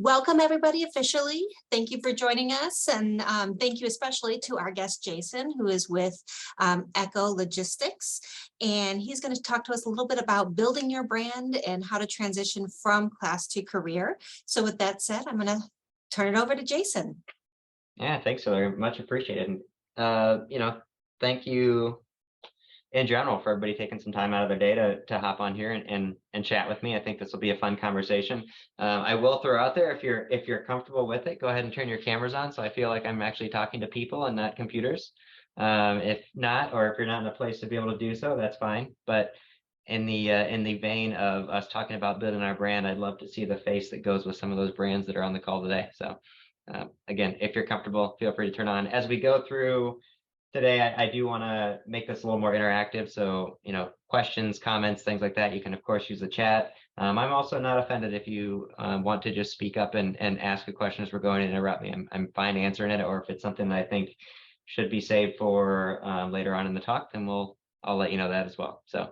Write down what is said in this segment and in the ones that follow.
Welcome everybody officially. Thank you for joining us, and thank you especially to our guest Jason, who is with Echo Logistics, and he's going to talk to us a little bit about building your brand and how to transition from class to career. So with that said, I'm going to turn it over to Jason. Yeah, thanks, Hillary. Much appreciated. Thank you in general for everybody taking some time out of their day to hop on here and chat with me. I think this will be a fun conversation. I will throw out there, if you're comfortable with it, go ahead and turn your cameras on so I feel like I'm actually talking to people and not computers. If not, or if you're not in a place to be able to do so, that's fine. But in the vein of us talking about building our brand, I'd love to see the face that goes with some of those brands that are on the call today. So again, if you're comfortable, feel free to turn on. As we go through today, I do want to make this a little more interactive. So, questions, comments, things like that, you can, of course, use the chat. I'm also not offended if you want to just speak up and ask a question as we're going to interrupt me. I'm fine answering it, or if it's something that I think should be saved for later on in the talk, then I'll let you know that as well. So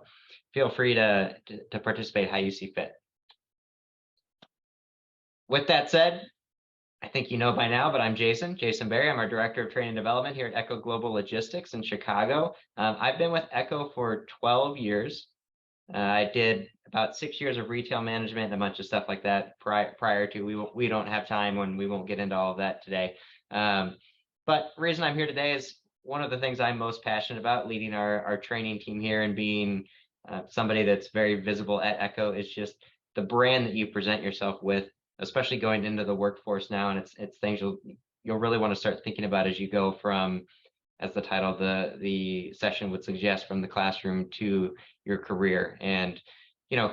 feel free to participate how you see fit. With that said, I think you know by now, but I'm Jason Berry. I'm our Director of Training and Development here at Echo Global Logistics in Chicago. I've been with Echo for 12 years. I did about 6 years of retail management and a bunch of stuff like that prior to. We don't have time when we won't get into all of that today. But the reason I'm here today is one of the things I'm most passionate about, leading our training team here and being somebody that's very visible at Echo, is just the brand that you present yourself with, especially going into the workforce now. And it's things you'll really want to start thinking about as you go from, as the title of the session would suggest, from the classroom to your career. And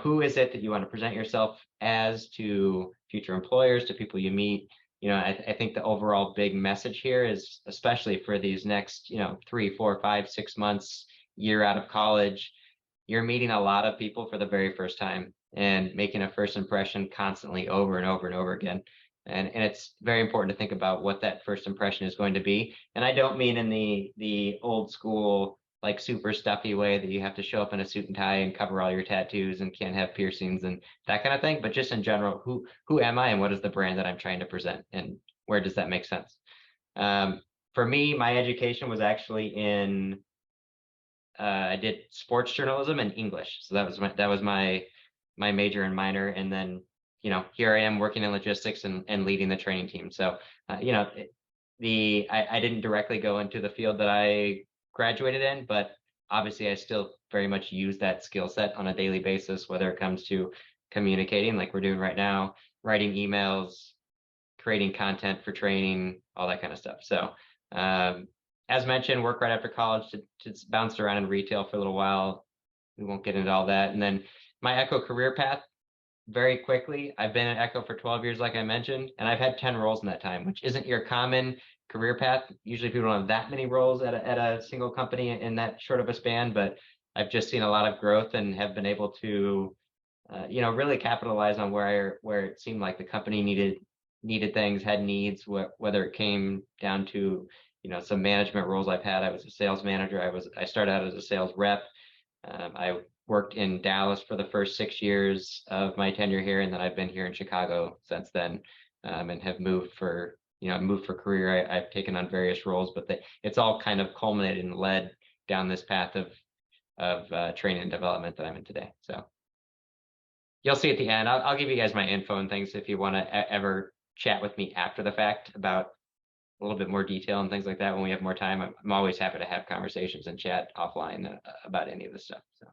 who is it that you want to present yourself as to future employers, to people you meet? I think the overall big message here is, especially for these next 3, 4, 5, 6 months, year out of college, you're meeting a lot of people for the very first time and making a first impression constantly over and over and over again. And it's very important to think about what that first impression is going to be. And I don't mean in the old school, like super stuffy way that you have to show up in a suit and tie and cover all your tattoos and can't have piercings and that kind of thing. But just in general, who am I and what is the brand that I'm trying to present, and where does that make sense? For me, my education was actually in I did sports journalism and English. So that was my major and minor. And then, here I am working in logistics and leading the training team. So, I didn't directly go into the field that I graduated in, but obviously I still very much use that skill set on a daily basis, whether it comes to communicating like we're doing right now, writing emails, creating content for training, all that kind of stuff. So, as mentioned, work right after college, to bounced around in retail for a little while. We won't get into all that. And then my Echo career path, very quickly, I've been at Echo for 12 years, like I mentioned, and I've had 10 roles in that time, which isn't your common career path. Usually people don't have that many roles at a single company in that short of a span, but I've just seen a lot of growth and have been able to, really capitalize on where it seemed like the company needed things, had needs, whether it came down to some management roles I've had. I was a sales manager. I started out as a sales rep. I worked in Dallas for the first 6 years of my tenure here, and then I've been here in Chicago since then, and have moved for career. I've taken on various roles, but it's all kind of culminated and led down this path of training and development that I'm in today. So you'll see at the end. I'll give you guys my info and things if you want to ever chat with me after the fact about a little bit more detail and things like that. When we have more time, I'm always happy to have conversations and chat offline about any of this stuff. So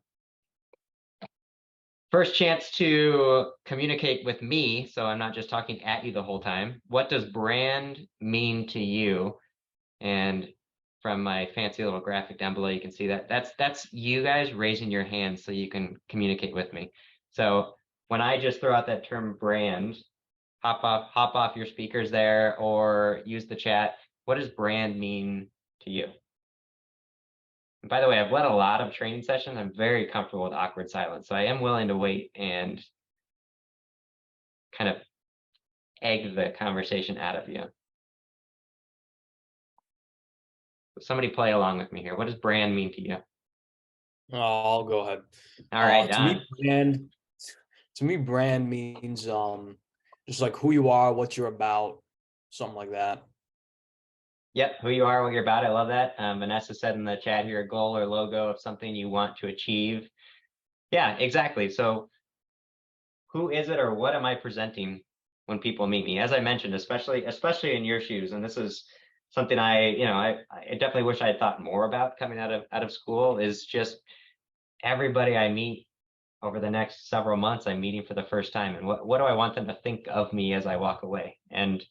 first chance to communicate with me, so I'm not just talking at you the whole time. What does brand mean to you? And from my fancy little graphic down below, you can see that's you guys raising your hands so you can communicate with me. So when I just throw out that term brand, hop off your speakers there or use the chat. What does brand mean to you? And by the way, I've led a lot of training sessions. I'm very comfortable with awkward silence, so I am willing to wait and kind of egg the conversation out of you. Somebody play along with me here. What does brand mean to you? I'll go ahead. All right, To me, brand means Just like who you are, what you're about, something like that. Yep, who you are, what you're about. I love that. Vanessa said in the chat here, a goal or logo of something you want to achieve. Yeah, exactly. So who is it or what am I presenting when people meet me? As I mentioned, especially in your shoes, and this is something I definitely wish I had thought more about coming out of school, is just everybody I meet over the next several months, I'm meeting for the first time, and what do I want them to think of me as I walk away? And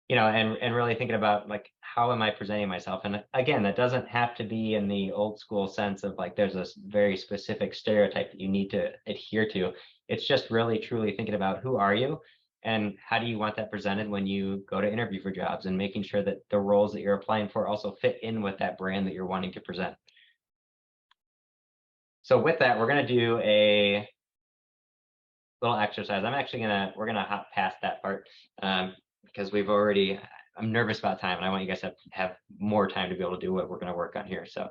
and really thinking about like, how am I presenting myself? And again, that doesn't have to be in the old school sense of like there's this very specific stereotype that you need to adhere to. It's just really truly thinking about who are you and how do you want that presented when you go to interview for jobs, and making sure that the roles that you're applying for also fit in with that brand that you're wanting to present. So with that, we're going to do a little exercise. We're gonna hop past that part because I'm nervous about time, and I want you guys to have more time to be able to do what we're gonna work on here. So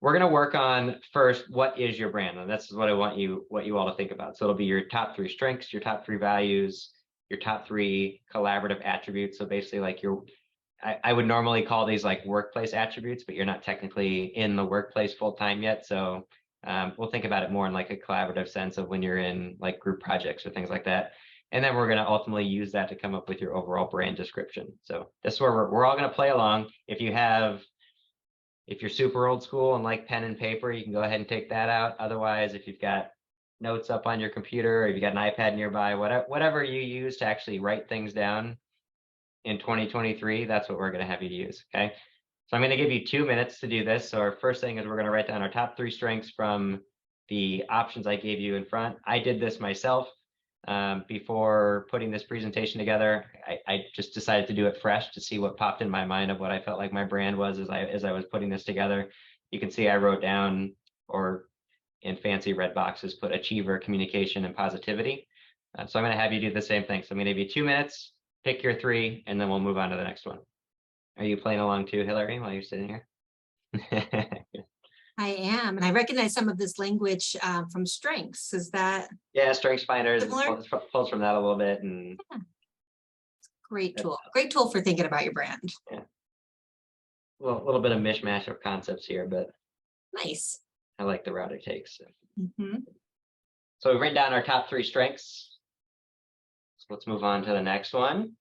we're gonna work on first, what is your brand? And that's what I want what you all to think about. So it'll be your top 3 strengths, your top 3 values, your top 3 collaborative attributes. So basically like I would normally call these like workplace attributes, but you're not technically in the workplace full time yet. So we'll think about it more in like a collaborative sense of when you're in like group projects or things like that. And then we're going to ultimately use that to come up with your overall brand description. So this is where we're all going to play along. If you're super old school and like pen and paper, you can go ahead and take that out. Otherwise, if you've got notes up on your computer, or if you got an iPad nearby, whatever you use to actually write things down in 2023, that's what we're going to have you use. Okay. So I'm going to give you 2 minutes to do this. So our first thing is we're going to write down our top 3 strengths from the options I gave you in front. I did this myself before putting this presentation together. I just decided to do it fresh to see what popped in my mind of what I felt like my brand was as I was putting this together. You can see I wrote down, or in fancy red boxes, put achiever, communication, and positivity. So I'm going to have you do the same thing. So I'm going to give you 2 minutes, pick your 3, and then we'll move on to the next one. Are you playing along too, Hillary, while you're sitting here? I am, and I recognize some of this language from strengths. Is that Yeah, Strengths Finder similar? pulls from that a little bit, and Great tool. Great tool for thinking about your brand. yeah, a little bit of mishmash of concepts here, but Nice. I like the route it takes. Mhm. So we've written down our top 3 strengths. So let's move on to the next one,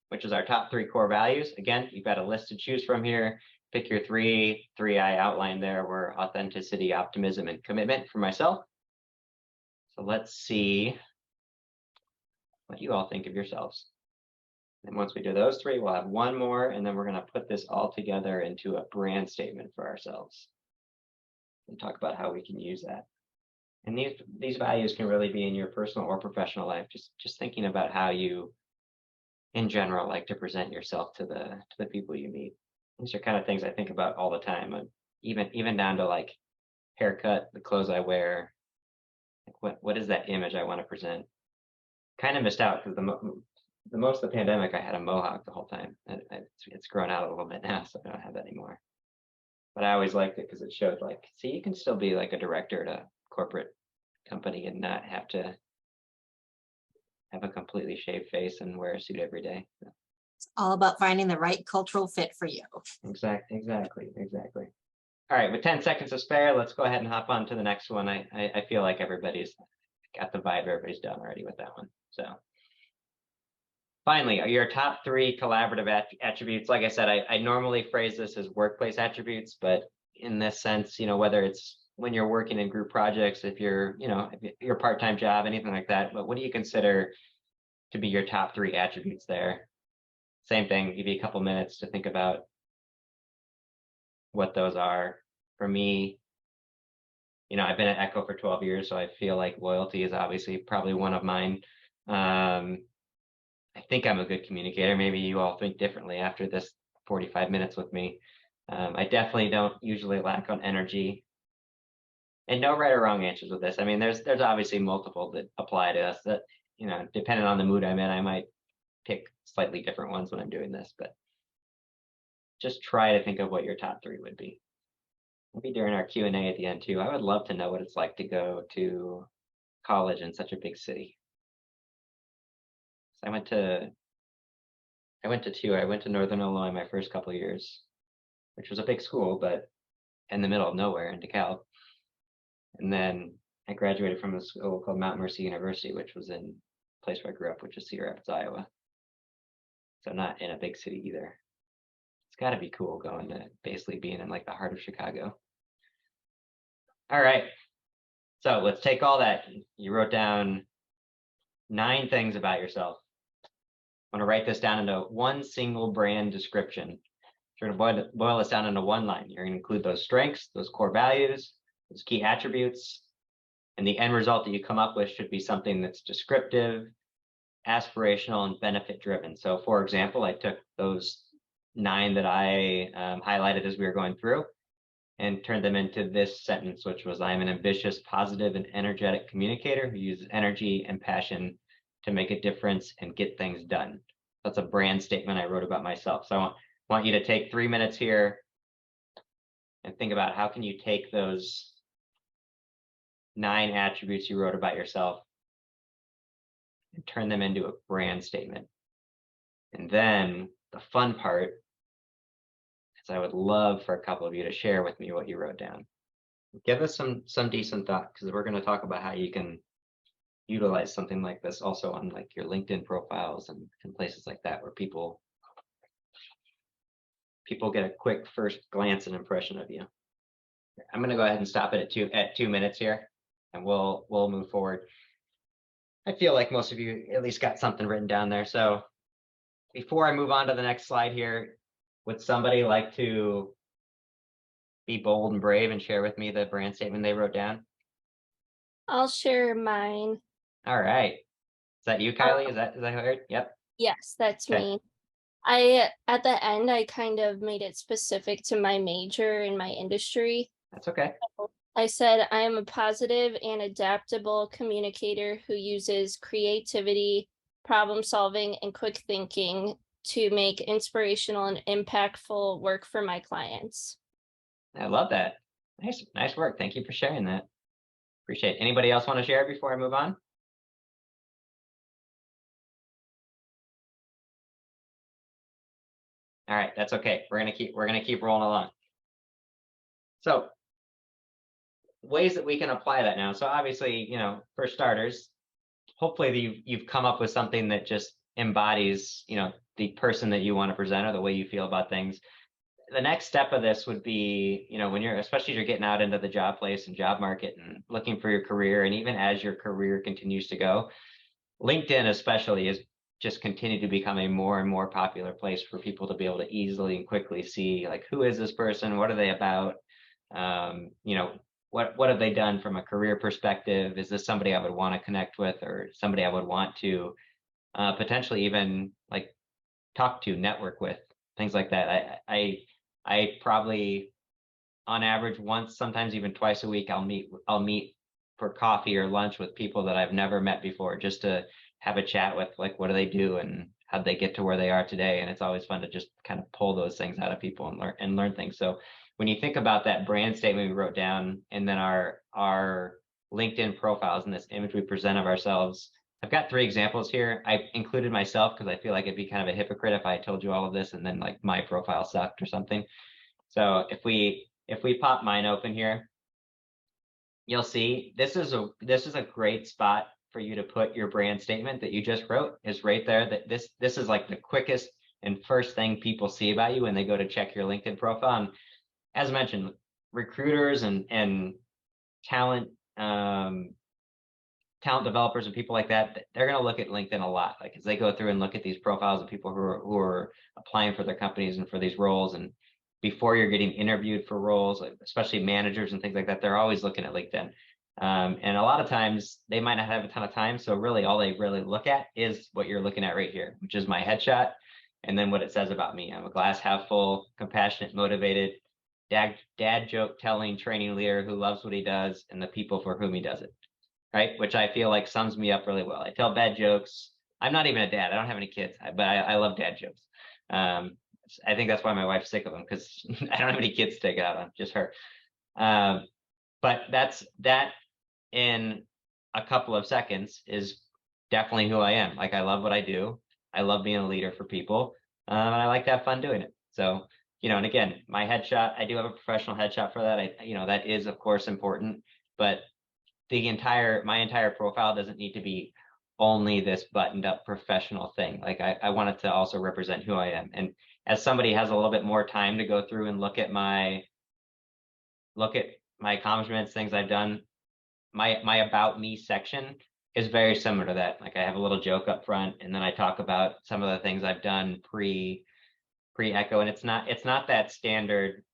which is our top 3 core values. Again, you've got a list to choose from here. Pick your 3 I outlined there were authenticity, optimism, and commitment for myself. So let's see what you all think of yourselves. And once we do those 3, we'll have one more, and then we're going to put this all together into a brand statement for ourselves and talk about how we can use that. And these values can really be in your personal or professional life. Just thinking about how you, in general, like to present yourself to the people you meet. These are kind of things I think about all the time. Even down to like haircut, the clothes I wear. Like what is that image I want to present? Kind of missed out because the most of the pandemic I had a mohawk the whole time. It's grown out a little bit now, so I don't have that anymore. But I always liked it because it showed like, see, you can still be like a director at a corporate company and not have to have a completely shaved face and wear a suit every day. So, It's all about finding the right cultural fit for you. exactly. All right, with 10 seconds to spare, let's go ahead and hop on to the next one. I feel like everybody's got the vibe, everybody's done already with that one. So finally, are your top 3 collaborative attributes. Like I said, I normally phrase this as workplace attributes, but in this sense, whether it's when you're working in group projects, if you're your part-time job, anything like that, but what do you consider to be your top 3 attributes there? Same thing, give you a couple minutes to think about what those are. For me, I've been at Echo for 12 years, so I feel like loyalty is obviously probably one of mine. I think I'm a good communicator. Maybe you all think differently after this 45 minutes with me. I definitely don't usually lack on energy. And no right or wrong answers with this. I mean, there's obviously multiple that apply to us that, depending on the mood I'm in, I might pick slightly different ones when I'm doing this, but just try to think of what your top 3 would be. Maybe during our Q&A at the end too. I would love to know what it's like to go to college in such a big city. I went to two. I went to Northern Illinois my first couple of years, which was a big school, but in the middle of nowhere in DeKalb. And then I graduated from a school called Mount Mercy University, which was in a place where I grew up, which is Cedar Rapids, Iowa. So not in a big city either. It's got to be cool going to basically being in like the heart of Chicago. All right. So let's take all that. You wrote down 9 things about yourself. I'm going to write this down into one single brand description. You're going to boil this down into one line. You're going to include those strengths, those core values, those key attributes, and the end result that you come up with should be something that's descriptive, aspirational, and benefit driven. So for example, I took those 9 that I highlighted as we were going through and turned them into this sentence, which was, I'm an ambitious, positive, and energetic communicator who uses energy and passion to make a difference and get things done. That's a brand statement I wrote about myself. So I want you to take 3 minutes here and think about how can you take those 9 attributes you wrote about yourself and turn them into a brand statement. And then the fun part is I would love for a couple of you to share with me what you wrote down. Give us some decent thought, because we're going to talk about how you can utilize something like this also on like your LinkedIn profiles and places like that where people get a quick first glance and impression of you. I'm going to go ahead and stop it at 2 minutes here, and we'll move forward. I feel like most of you at least got something written down there. So before I move on to the next slide here, would somebody like to be bold and brave and share with me the brand statement they wrote down? I'll share mine. All right. Is that you, Kylie? Is that who I heard? Yep. Yes, that's Okay. me. At the end, I kind of made it specific to my major in my industry. That's okay. I said, I am a positive and adaptable communicator who uses creativity, problem solving, and quick thinking to make inspirational and impactful work for my clients. I love that. Nice work. Thank you for sharing that. Appreciate it. Anybody else want to share before I move on? All right, that's okay. We're gonna keep rolling along. So ways that we can apply that now. So obviously, for starters, hopefully you've come up with something that just embodies, the person that you want to present or the way you feel about things. The next step of this would be, when especially as you're getting out into the job place and job market and looking for your career, and even as your career continues to go, LinkedIn especially is just continued to become a more and more popular place for people to be able to easily and quickly see, like, who is this person? What are they about? What have they done from a career perspective? Is this somebody I would want to connect with, or somebody I would want to potentially even like talk to, network with, things like that. I probably on average once, sometimes even twice a week, I'll meet for coffee or lunch with people that I've never met before, just to have a chat with, like, what do they do and how did they get to where they are today? And it's always fun to just kind of pull those things out of people and learn things. So when you think about that brand statement we wrote down, and then our LinkedIn profiles and this image we present of ourselves, I've got 3 examples here. I included myself because I feel like it'd be kind of a hypocrite if I told you all of this and then like my profile sucked or something. So if we pop mine open here, you'll see this is a great spot for you to put your brand statement that you just wrote is right there. That this is like the quickest and first thing people see about you when they go to check your LinkedIn profile. And as mentioned, recruiters and talent developers and people like that, they're going to look at LinkedIn a lot. Like as they go through and look at these profiles of people who are applying for their companies and for these roles, and before you're getting interviewed for roles, like especially managers and things like that, they're always looking at LinkedIn. And a lot of times they might not have a ton of time. So really all they really look at is what you're looking at right here, which is my headshot. And then what it says about me. I'm a glass half full, compassionate, motivated, dad joke telling training leader who loves what he does and the people for whom he does it. Right? Which I feel like sums me up really well. I tell bad jokes. I'm not even a dad. I don't have any kids, but I love dad jokes. I think that's why my wife's sick of them, because I don't have any kids to take it out on, just her. But that in a couple of seconds is definitely who I am. Like, I love what I do. I love being a leader for people. And I like to have fun doing it. So, and again, my headshot, I do have a professional headshot for that. That is of course important, but my entire profile doesn't need to be only this buttoned up professional thing. Like, I want it to also represent who I am. And as somebody has a little bit more time to go through and look at my accomplishments, things I've done, my about me section is very similar to that. Like, I have a little joke up front, and then I talk about some of the things I've done pre Echo, and it's not that standard,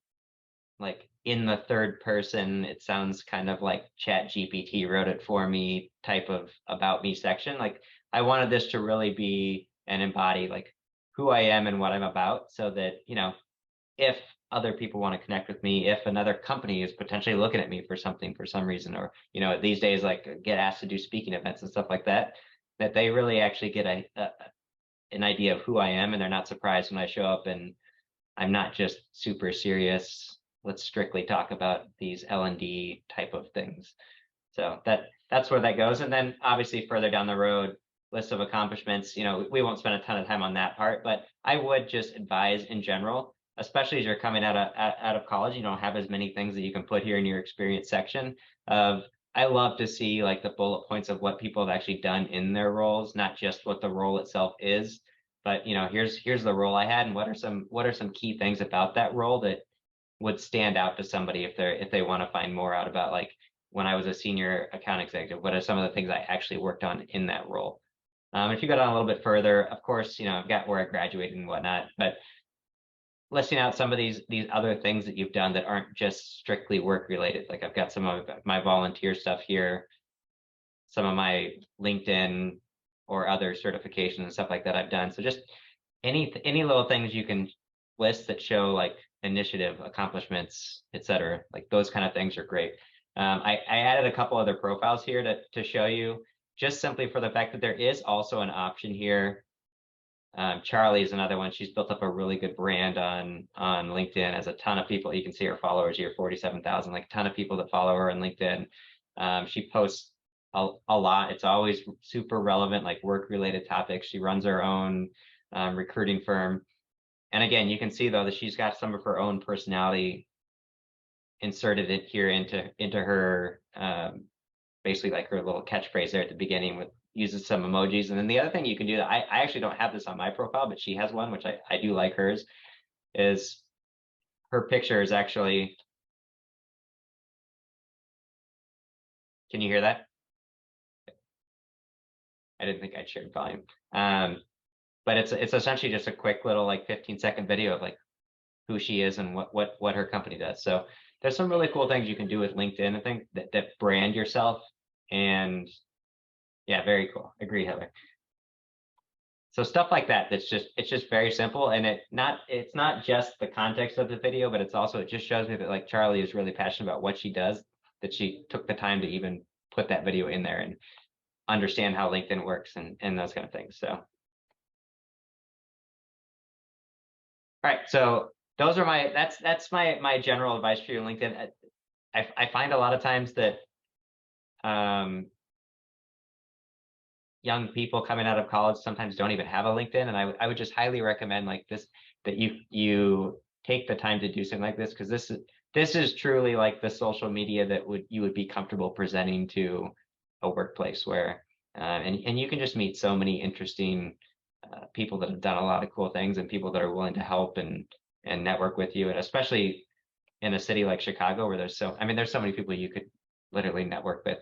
like, in the third person, it sounds kind of like Chat GPT wrote it for me type of about me section. Like, I wanted this to really be and embody like who I am and what I'm about, so that if other people want to connect with me, if another company is potentially looking at me for something for some reason, or these days, like, get asked to do speaking events and stuff like that, that they really actually get an idea of who I am, and they're not surprised when I show up and I'm not just super serious, let's strictly talk about these L&D type of things. So that's where that goes. And then obviously further down the road, list of accomplishments, we won't spend a ton of time on that part, but I would just advise in general, especially as you're coming out of college, you don't have as many things that you can put here in your experience section of, I love to see like the bullet points of what people have actually done in their roles, not just what the role itself is, but here's the role I had, and what are some key things about that role that would stand out to somebody if they want to find more out about, like, when I was a senior account executive, what are some of the things I actually worked on in that role? If you go down a little bit further, of course, I've got where I graduated and whatnot, but listing out some of these other things that you've done that aren't just strictly work related. Like, I've got some of my volunteer stuff here, some of my LinkedIn or other certifications and stuff like that I've done. So just any little things you can list that show like initiative, accomplishments, etc. Like, those kind of things are great. I added a couple other profiles here to show you, just simply for the fact that there is also an option here. Charlie is another one. She's built up a really good brand on LinkedIn, has a ton of people. You can see her followers here, 47,000, like a ton of people that follow her on LinkedIn. She posts a lot. It's always super relevant, like work-related topics. She runs her own recruiting firm. And again, you can see though that she's got some of her own personality inserted it here into her basically like her little catchphrase there at the beginning, with uses some emojis. And then the other thing you can do that I actually don't have this on my profile, but she has one, which I do like hers, is her picture is actually, can you hear that? I didn't think I'd shared volume. But it's essentially just a quick little like 15-second video of like who she is and what her company does. So there's some really cool things you can do with LinkedIn, I think, that brand yourself. And yeah, very cool. Agree, Heather. So stuff like that, it's just very simple, and it's not just the context of the video, but it just shows me that like Charlie is really passionate about what she does, that she took the time to even put that video in there and understand how LinkedIn works and those kind of things. So all right, so those are that's my general advice for you on LinkedIn. I find a lot of times that young people coming out of college sometimes don't even have a LinkedIn, and I would just highly recommend like this, that you take the time to do something like this, because this is truly like the social media that you would be comfortable presenting to a workplace where and you can just meet so many interesting people that have done a lot of cool things, and people that are willing to help and network with you. And especially in a city like Chicago, where there's so many people you could literally network with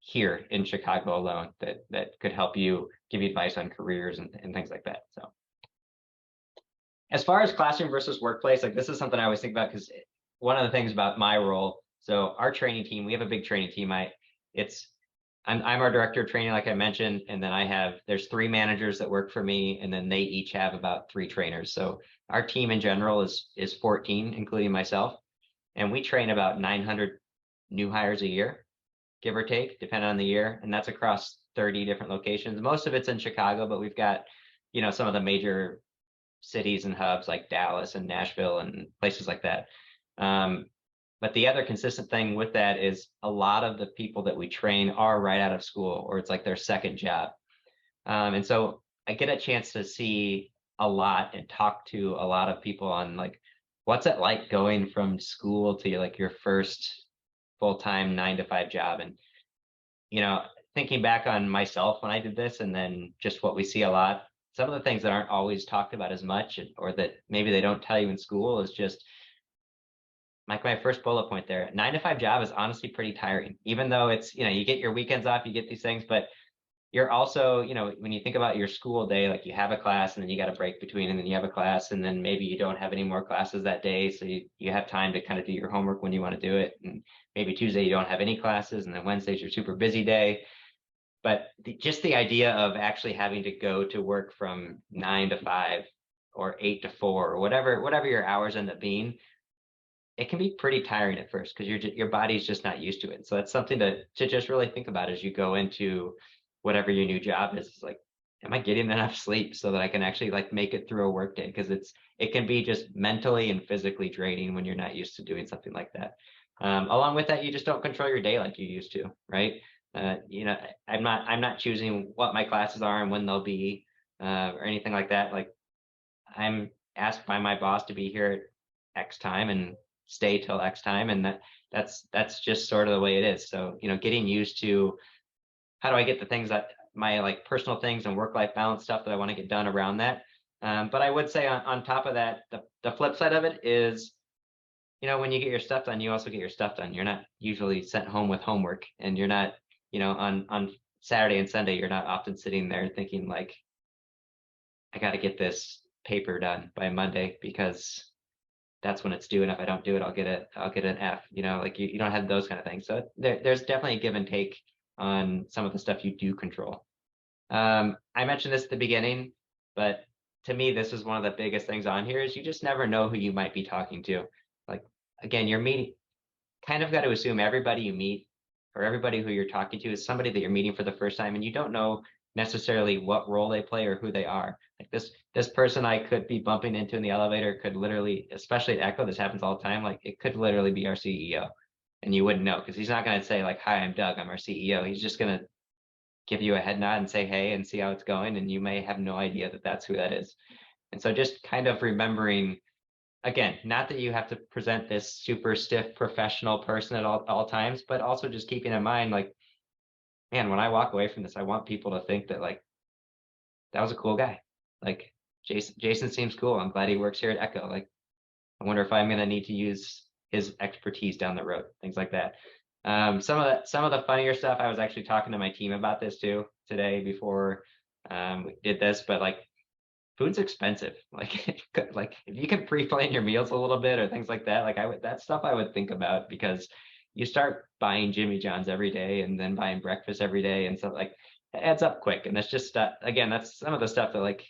here in Chicago alone that could help you, give you advice on careers and things like that. So as far as classroom versus workplace, like, this is something I always think about, because one of the things about my role, so our training team, we have a big training team. I'm our director of training, like I mentioned, and then there's 3 managers that work for me, and then they each have about 3 trainers. So our team in general is 14, including myself, and we train about 900 new hires a year, give or take, depending on the year, and that's across 30 different locations. Most of it's in Chicago, but we've got some of the major cities and hubs like Dallas and Nashville and places like that. But the other consistent thing with that is a lot of the people that we train are right out of school, or it's like their second job. And so I get a chance to see a lot and talk to a lot of people on like, what's it like going from school to like your first full-time 9 to 5 job. And, thinking back on myself when I did this, and then just what we see a lot, some of the things that aren't always talked about as much, or that maybe they don't tell you in school, is just like my first bullet point there. 9 to 5 job is honestly pretty tiring, even though it's, you get your weekends off, you get these things, but you're also, when you think about your school day, like you have a class and then you got a break between, and then you have a class, and then maybe you don't have any more classes that day. So you have time to kind of do your homework when you want to do it. And maybe Tuesday you don't have any classes, and then Wednesday's your super busy day. But just the idea of actually having to go to work from 9 to 5 or 8 to 4 or whatever your hours end up being, it can be pretty tiring at first because your body's just not used to it. So that's something to just really think about as you go into whatever your new job is. It's like, am I getting enough sleep so that I can actually like make it through a work day? Because it can be just mentally and physically draining when you're not used to doing something like that. Along with that, you just don't control your day like you used to, right? I'm not choosing what my classes are and when they'll be, or anything like that. Like, I'm asked by my boss to be here at X time and stay till X time, and that's just sort of the way it is. So, getting used to how do I get the things that my like personal things and work-life balance stuff that I want to get done around that. But I would say on top of that, the flip side of it is, when you get your stuff done, you also get your stuff done. You're not usually sent home with homework, and you're not, on Saturday and Sunday, you're not often sitting there thinking like, I got to get this paper done by Monday because that's when it's due. And if I don't do it, I'll get an F, like you don't have those kind of things. So there's definitely a give and take on some of the stuff you do control. I mentioned this at the beginning, but to me, this is one of the biggest things on here is you just never know who you might be talking to. Like, again, you're meeting, kind of got to assume everybody you meet or everybody who you're talking to is somebody that you're meeting for the first time, and you don't know necessarily what role they play or who they are. Like this person I could be bumping into in the elevator could literally, especially at Echo, this happens all the time. Like, it could literally be our CEO, and you wouldn't know because he's not going to say like, "Hi, I'm Doug, I'm our CEO." He's just going to give you a head nod and say hey and see how it's going, and you may have no idea that that's who that is. And so just kind of remembering, again, not that you have to present this super stiff professional person at all times, but also just keeping in mind, like, man, when I walk away from this, I want people to think that like, that was a cool guy. Like, Jason seems cool. I'm glad he works here at Echo. Like, I wonder if I'm going to need to use his expertise down the road, things like that. Some of the funnier stuff, I was actually talking to my team about this too today before we did this, but like, food's expensive. Like, like if you can pre-plan your meals a little bit or things like that, like that stuff I would think about, because you start buying Jimmy John's every day and then buying breakfast every day, and so like it adds up quick. And that's just again, that's some of the stuff that like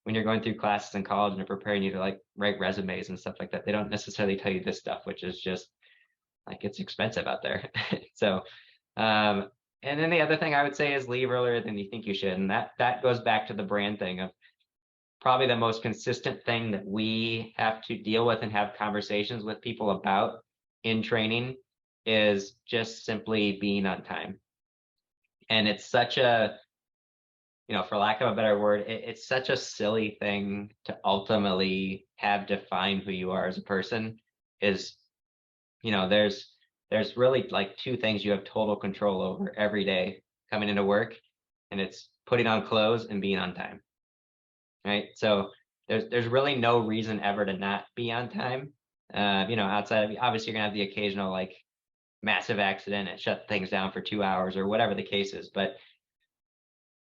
when you're going through classes in college and they're preparing you to like write resumes and stuff like that, they don't necessarily tell you this stuff, which is just like, it's expensive out there. So and then the other thing I would say is leave earlier than you think you should, and that goes back to the brand thing of probably the most consistent thing that we have to deal with and have conversations with people about in training is just simply being on time. And it's such a, for lack of a better word, it's such a silly thing to ultimately have define who you are as a person. Is, there's really like two things you have total control over every day coming into work, and it's putting on clothes and being on time. Right. So there's really no reason ever to not be on time. Outside of, obviously, you're gonna have the occasional like massive accident and shut things down for 2 hours or whatever the case is. But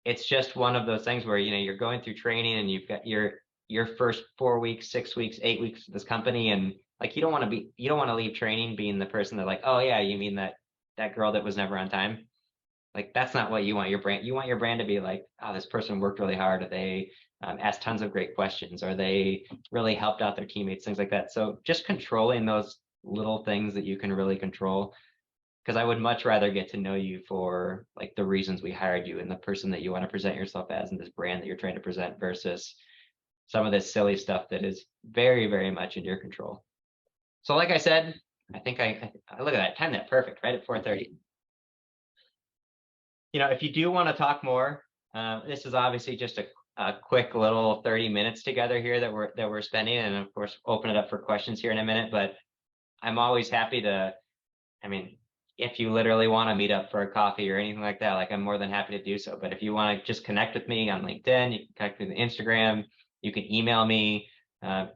it's just one of those things where, you're going through training and you've got your first 4 weeks, 6 weeks, 8 weeks with this company, and like you don't want to leave training being the person that like, oh yeah, you mean that girl that was never on time. Like, that's not what you want your brand. You want your brand to be like, oh, this person worked really hard. They asked tons of great questions, or they really helped out their teammates, things like that. So just controlling those little things that you can really control, because I would much rather get to know you for like the reasons we hired you and the person that you want to present yourself as and this brand that you're trying to present, versus some of this silly stuff that is very, very much in your control. So like I said, I think I look at that, timed that perfect, right at 4:30. If you do want to talk more This is obviously just a quick little 30 minutes together here that we're spending, and of course open it up for questions here in a minute. But I'm always happy to, I mean, if you literally want to meet up for a coffee or anything like that, like I'm more than happy to do so. But if you want to just connect with me on LinkedIn, you can connect with Instagram, you can email me,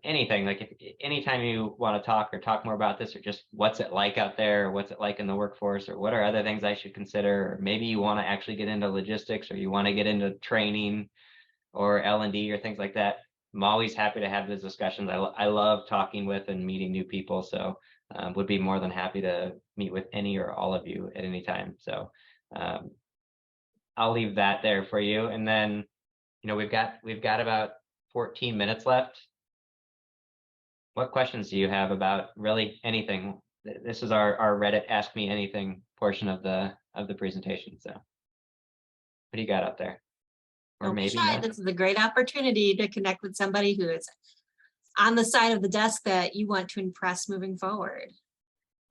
anything. Like if anytime you want to talk or talk more about this, or just what's it like out there, or what's it like in the workforce, or what are other things I should consider, or maybe you want to actually get into logistics, or you want to get into training or L&D or things like that. I'm always happy to have those discussions. I love talking with and meeting new people. So would be more than happy to meet with any or all of you at any time. So I'll leave that there for you. And then, we've got about 14 minutes left. What questions do you have about really anything? This is our Reddit Ask Me Anything portion of the presentation. So what do you got out there? Or Don't be maybe shy. not. This is a great opportunity to connect with somebody who is on the side of the desk that you want to impress moving forward.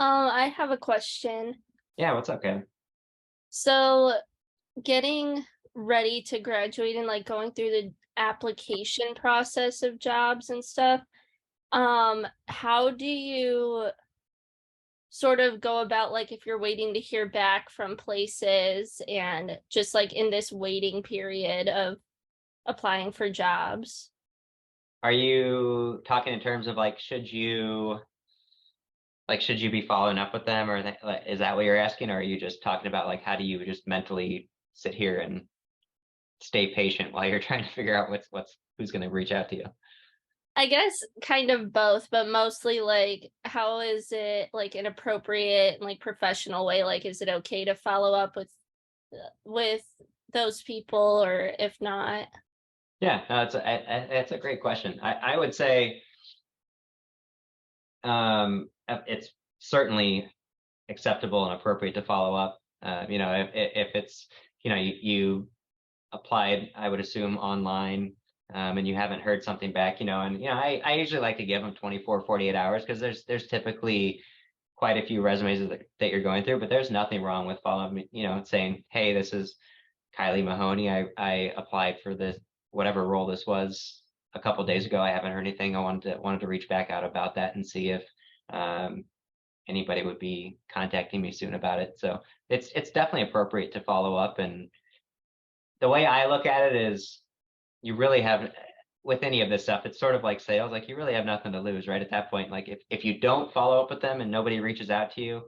I have a question. Yeah, what's up, Kevin? So getting ready to graduate and like going through the application process of jobs and stuff, how do you sort of go about, like, if you're waiting to hear back from places and just like in this waiting period of applying for jobs? Are you talking in terms of like, should you be following up with them, or is that what you're asking? Or are you just talking about like, how do you just mentally sit here and stay patient while you're trying to figure out who's going to reach out to you? I guess kind of both, but mostly like, how is it like an appropriate and like professional way? Like, is it okay to follow up with those people, or if not? Yeah, no, it's a great question. I would say it's certainly acceptable and appropriate to follow up. If it's, you applied, I would assume online, and you haven't heard something back, I usually like to give them 24, 48 hours, because there's typically quite a few resumes that you're going through, but there's nothing wrong with following, saying, hey, this is Kylie Mahoney. I applied for this, whatever role this was, a couple days ago. I haven't heard anything. I wanted to reach back out about that and see if anybody would be contacting me soon about it. So it's definitely appropriate to follow up. And the way I look at it is, you really have, with any of this stuff, it's sort of like sales. Like, you really have nothing to lose, right? At that point, like if you don't follow up with them and nobody reaches out to you,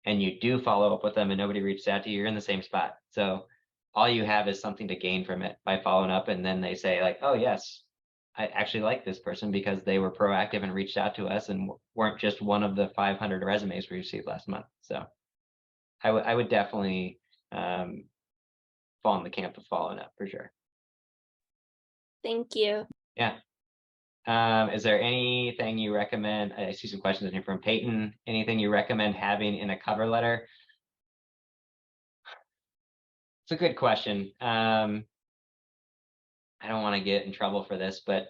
and you do follow up with them and nobody reaches out to you, you're in the same spot. So all you have is something to gain from it by following up. And then they say like, oh yes, I actually like this person because they were proactive and reached out to us and weren't just one of the 500 resumes we received last month. So I would definitely fall in the camp of following up for sure. Thank you. Yeah. Is there anything you recommend? I see some questions in here from Peyton. Anything you recommend having in a cover letter? It's a good question. I don't want to get in trouble for this, but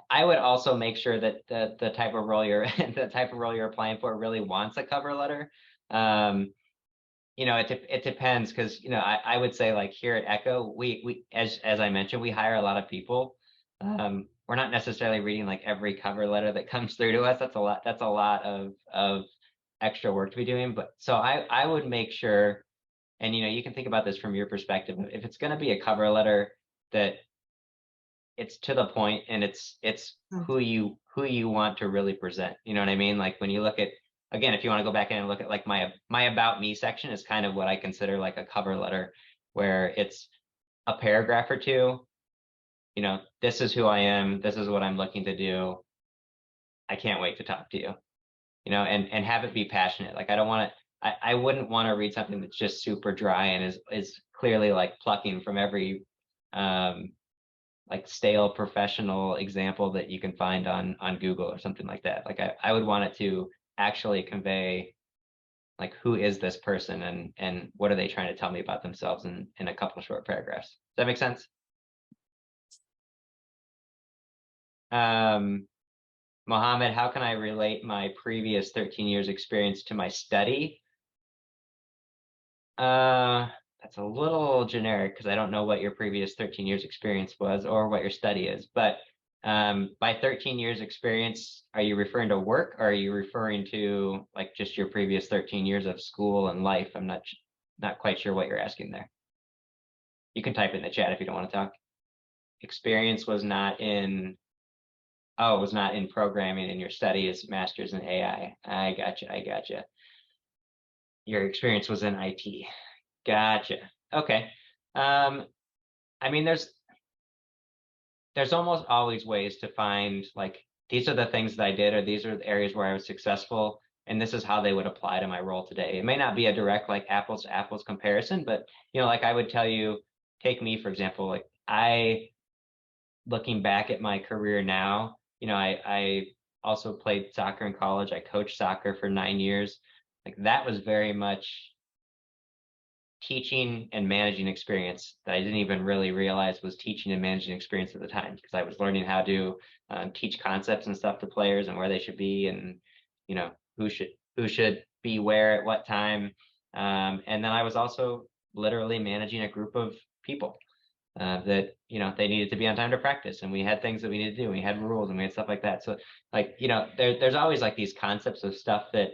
I would also make sure that the type of role you're applying for really wants a cover letter. It depends, because I would say, like, here at Echo, we as I mentioned, we hire a lot of people. We're not necessarily reading like every cover letter that comes through to us. That's a lot of extra work to be doing. But so I would make sure, and you can think about this from your perspective. If it's going to be a cover letter, that it's to the point and it's who you want to really present. You know what I mean? Like, when you look at, again, if you want to go back in and look at like my about me section is kind of what I consider like a cover letter, where it's a paragraph or two. This is who I am. This is what I'm looking to do. I can't wait to talk to you. And have it be passionate. Like, I wouldn't want to read something that's just super dry and is clearly like plucking from every like stale professional example that you can find on Google or something like that. Like, I would want it to actually convey, like, who is this person and what are they trying to tell me about themselves in a couple of short paragraphs. Does that make sense? Mohammed, how can I relate my previous 13 years experience to my study? That's that's a little generic because I don't know what your previous 13 years experience was or what your study is. But by 13 years experience, are you referring to work or are you referring to like just your previous 13 years of school and life? I'm not quite sure what you're asking there. You can type it in the chat if you don't want to talk. Experience was not in, oh, it was not in programming and your study is master's in AI. I gotcha. Your experience was in IT. Gotcha. Okay. I mean, there's almost always ways to find like, these are the things that I did, or these are the areas where I was successful, and this is how they would apply to my role today. It may not be a direct like apples to apples comparison, but like I would tell you, take me, for example, like looking back at my career now, I also played soccer in college. I coached soccer for 9 years. Like that was very much teaching and managing experience that I didn't even really realize was teaching and managing experience at the time, because I was learning how to teach concepts and stuff to players and where they should be, and who should be where at what time. And then I was also literally managing a group of people that they needed to be on time to practice, and we had things that we needed to do. We had rules and we had stuff like that. So like there's always like these concepts of stuff that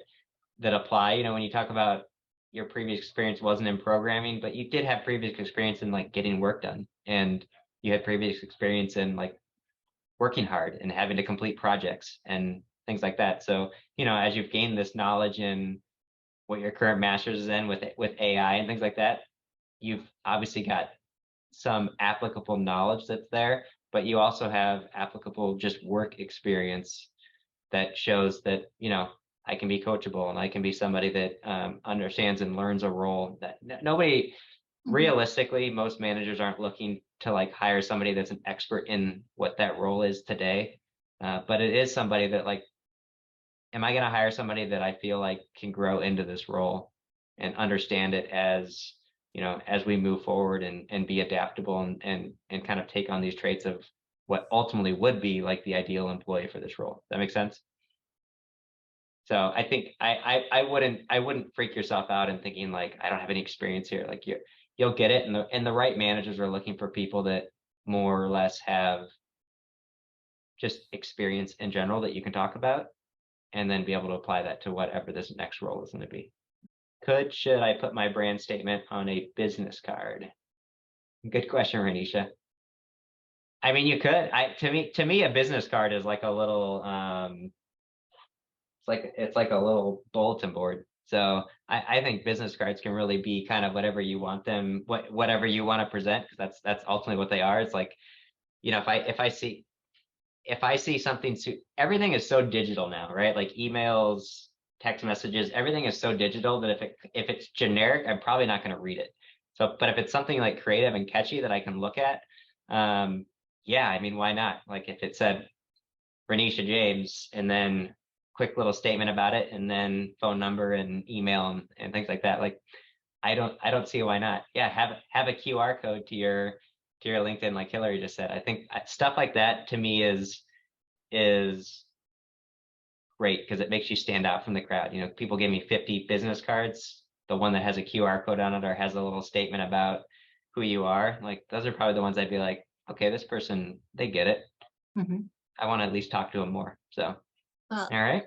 apply. When you talk about your previous experience wasn't in programming, but you did have previous experience in like getting work done, and you had previous experience in like working hard and having to complete projects and things like that. So as you've gained this knowledge in what your current master's is in with AI and things like that, you've obviously got some applicable knowledge that's there, but you also have applicable just work experience that shows that I can be coachable and I can be somebody that understands and learns a role that nobody, realistically, most managers aren't looking to like hire somebody that's an expert in what that role is today. But it is somebody that like, am I going to hire somebody that I feel like can grow into this role and understand it as we move forward and be adaptable and kind of take on these traits of what ultimately would be like the ideal employee for this role. Does that make sense? So I think I wouldn't freak yourself out in thinking like I don't have any experience here. Like you'll get it, and the right managers are looking for people that more or less have just experience in general that you can talk about, and then be able to apply that to whatever this next role is going to be. Should I put my brand statement on a business card? Good question, Renisha. I mean, you could. To me, a business card is like a little it's like a little bulletin board. So I think business cards can really be kind of whatever you want them, whatever you want to present, because that's ultimately what they are. It's like, if I see something, everything is so digital now, right? Like emails, text messages, everything is so digital that if it's generic, I'm probably not going to read it. So, but if it's something like creative and catchy that I can look at, yeah, I mean, why not? Like if it said Renisha James and then quick little statement about it, and then phone number and email and things like that. Like, I don't see why not. Yeah, have a QR code to your LinkedIn, like Hillary just said. I think stuff like that to me is great because it makes you stand out from the crowd. People give me 50 business cards. The one that has a QR code on it or has a little statement about who you are, like those are probably the ones I'd be like, okay, this person, they get it. I want to at least talk to them more. So, all right.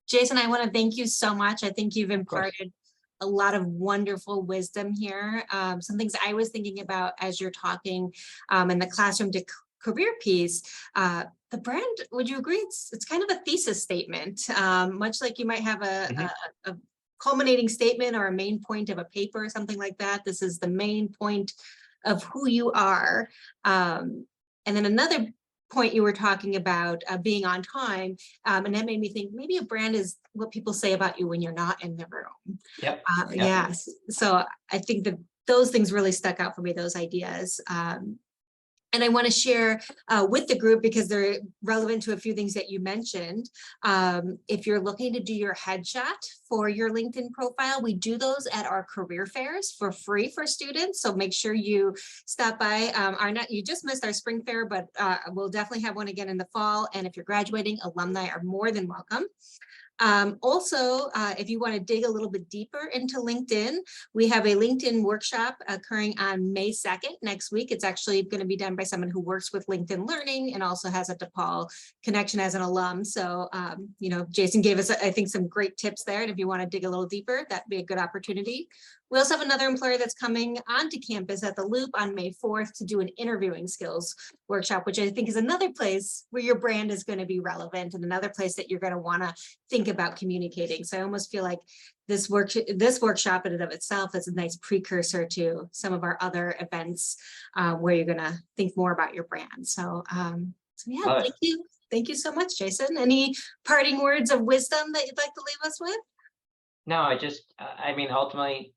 Jason, I want to thank you so much. I think you've imparted a lot of wonderful wisdom here. Some things I was thinking about as you're talking in the classroom to career piece, the brand, would you agree? It's kind of a thesis statement, much like you might have a culminating statement or a main point of a paper or something like that. This is the main point of who you are. And then another point you were talking about being on time, and that made me think maybe a brand is what people say about you when you're not in the room. Yep. Yes. So I think that those things really stuck out for me, those ideas. And I want to share with the group because they're relevant to a few things that you mentioned. If you're looking to do your headshot for your LinkedIn profile, we do those at our career fairs for free for students. So make sure you stop by. You just missed our spring fair, but we'll definitely have one again in the fall. And if you're graduating, alumni are more than welcome. Also, if you want to dig a little bit deeper into LinkedIn, we have a LinkedIn workshop occurring on May 2nd next week. It's actually going to be done by someone who works with LinkedIn Learning and also has a DePaul connection as an alum. So, you know, Jason gave us, I think, some great tips there. And if you want to dig a little deeper, that'd be a good opportunity. We also have another employer that's coming onto campus at the Loop on May 4th to do an interviewing skills workshop, which I think is another place where your brand is going to be relevant and another place that you're going to want to think about communicating. So I almost feel like this workshop in and of itself is a nice precursor to some of our other events where you're going to think more about your brand. So, yeah, thank you. Thank you so much, Jason. Any parting words of wisdom that you'd like to leave us with? No, I mean, ultimately,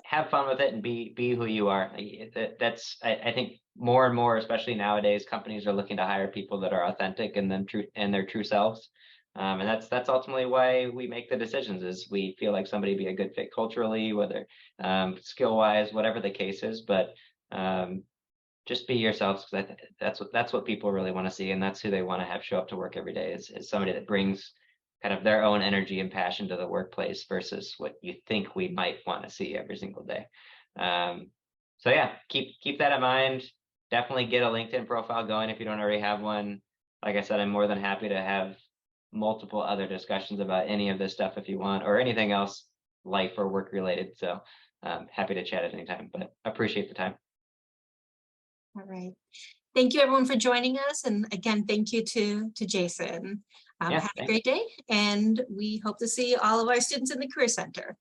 have fun with it and be who you are. I think more and more, especially nowadays, companies are looking to hire people that are authentic and their true selves. And that's ultimately why we make the decisions, is we feel like somebody be a good fit culturally, whether skill wise, whatever the case is. But just be yourselves, because that's what people really want to see, and that's who they want to have show up to work every day, is somebody that brings kind of their own energy and passion to the workplace versus what you think we might want to see every single day. So yeah, keep that in mind. Definitely get a LinkedIn profile going if you don't already have one. Like I said, I'm more than happy to have multiple other discussions about any of this stuff if you want, or anything else life or work related. So happy to chat at any time, but appreciate the time. All right. Thank you everyone for joining us. And again, thank you to Jason. Have a great day. And we hope to see all of our students in the Career Center.